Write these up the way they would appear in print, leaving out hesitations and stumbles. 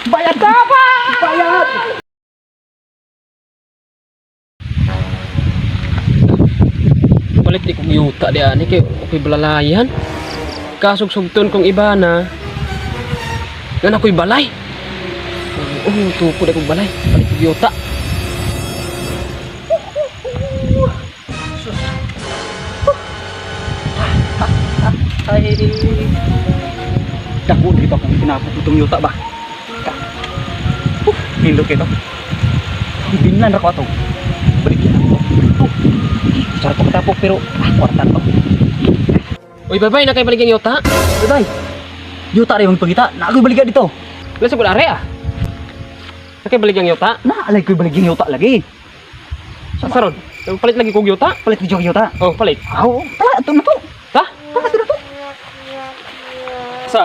Bayad ka pa! Bayad! Palit di kong yuta di ani kay ako'y balalayan. Kasugsugton kong iba na nga ako'y balay. Tukod akong balay. Palit kong yuta. Ay, dako dito kung tinapot itong yuta ba? Hindot ito. Binlan ako ito. Balik yan ako. Sarap ko tapok pero kwartan to. Uy, bye-bye na kay baligyan yuta. Bye-bye. Yuta rin yung pagkita. Na ako'y balikan dito. Lasa ko are ah. Na kay baligyan yuta. Na alay ko'y balikan yuta lagi. Saron. Palit lagi kong yuta. Palit ko yuta. Oh, palit. Oo. Pala, ito na to. Ha? Pala, ito na to. Sa?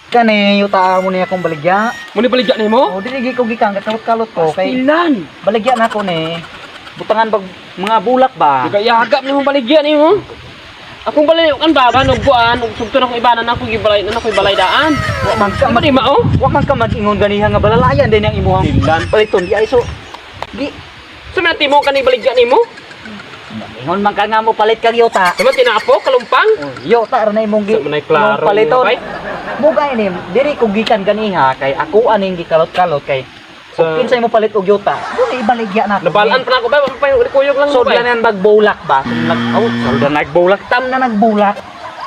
Kani, yuta mo niya akong baligya. Muni baligyan nimo? O, dinigi ko gikang, kakalot-kalot ko. Kay, Ilan? baligya na ako ni. Butangan bag mga bulak ba? Gayagap nimo baligyan nimo. Akong balay kan baba nugbuan, ug sugton akong ibanan ako gibalay na ako'y balay daan. Wa man ka Di mao? wa man ka mag-ingon ganiha nga balalayan din ang imuhang Tilan. paliton di ay so. Di Sa man timo kani baligyan nimo? ingon man ka nga mo palit kag yuta. Sa man tinapo kalumpang? Oh, yuta ra na imong Sa manay klaro. imong paliton. Bay. Mugay ni diri ko gikan ganiha kay ako aning gikalot-kalot kay Sa- kung kinsay mo palit og yuta, dili ibaligya na ako. Nabalaan pa na ako ba? Kuyog lang So mo ba? dalan nagbulak ba? So nagbulak. Tam na nagbulak.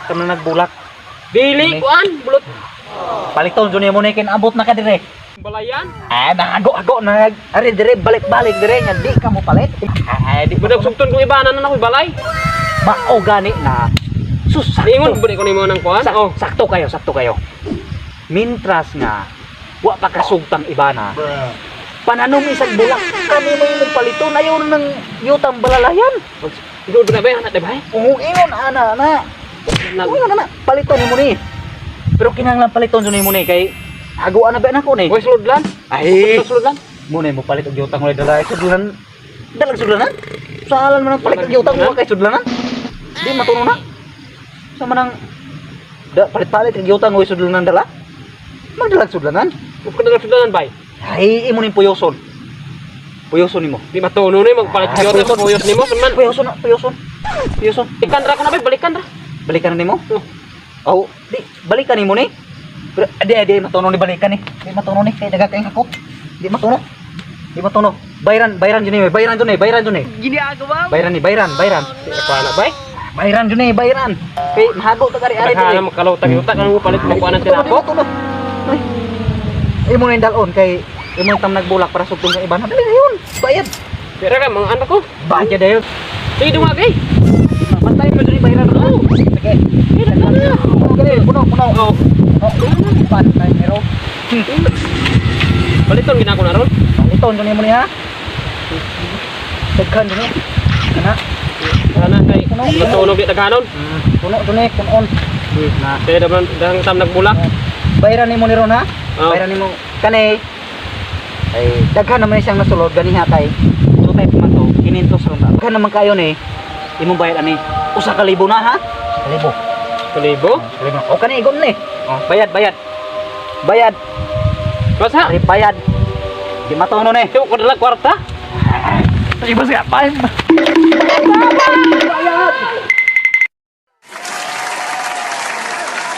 Tam na nagbulak. Dili kuan bulot Paliton jud mo na kinabot na ka dire. balayan. Nagago-ago na ari dire balik-balik dire nya di ka mo palit. Di Budak sugton kong ibanan na ako'y balay. mao gani na. Sus, Ingon budi ko nimo nang kuan. Oh. sakto kayo, sakto kayo. Mintras nga wa pa kasugtang ibana. Pananom isang bulak. Kami mo yung palito na yun ng yutang balalayan. Igod na ba anak ba? Ingon ana na. Ingon ana, palito ni mo ni. Pero kinahanglan paliton ni mo ni kay haguan na ba nako ni. Hoy suludlan. Ay, Suludlan. mo na mo palit og yutang ulit dala sudlanan. Dalag sudlanan? Saalan man ang palit og yutang mo kay sudlanan? Di matuno na. Sa manang palit-palit og yutang ulit sudlanan dala? Magdalag sudlanan? Ug kada suludlan bay. Ay, imo ning puyoson. Puyoson nimo. Di matuno ni magpalit gyud sa puyos nimo man. Puyoson na, puyoson. Puyoson. Ikan ra ko na bay balikan ra. Balikan na nimo? Oh, di balikan nimo ni. Pero adi matuno ni balikan ni. Di matuno ni kay daga kay ako. Di matuno. Di matuno. Bayran jud ni, bayran jud ni. Giniagawa. Bayran ni, bayran. Ako na bay. Bayran jud ni, bayran. Kay mahago ta kari ari Ara makalutang yuta kan mo palit mo kuan ang tinapo. Ay. Imo ni dalon kay imo tam nagbulak para sugtong sa iban. Dali na yun. Bayad. Pero ka mga anak ko. Bayad dayon. Sige dumagay. Bantay mo diri bayran. Oh. Sige. Okay, puno. Oh. Bantay pero. Paliton gina ko na ron. Iton jud mo ni ha. Daghan jud ni. Kana. Ana kay matunog di taganon. Puno jud ni kunon. Na kaya daman dang tam nagbulak. Bayran nimo ni ron ha. Oh. Bayran nimo kani. Ay daghan naman siyang nasulod ganiha kay. So type man to 500 ron. Daghan naman kayo ni. Imong bayad ani 1,000 na ha. 1,000. Kalibo. O kani igon ni. Oh, bayad. Basa. Ari bayad. Di matuno ni. Tiyo ko dala kwarta. Sige ba siya? Bayad.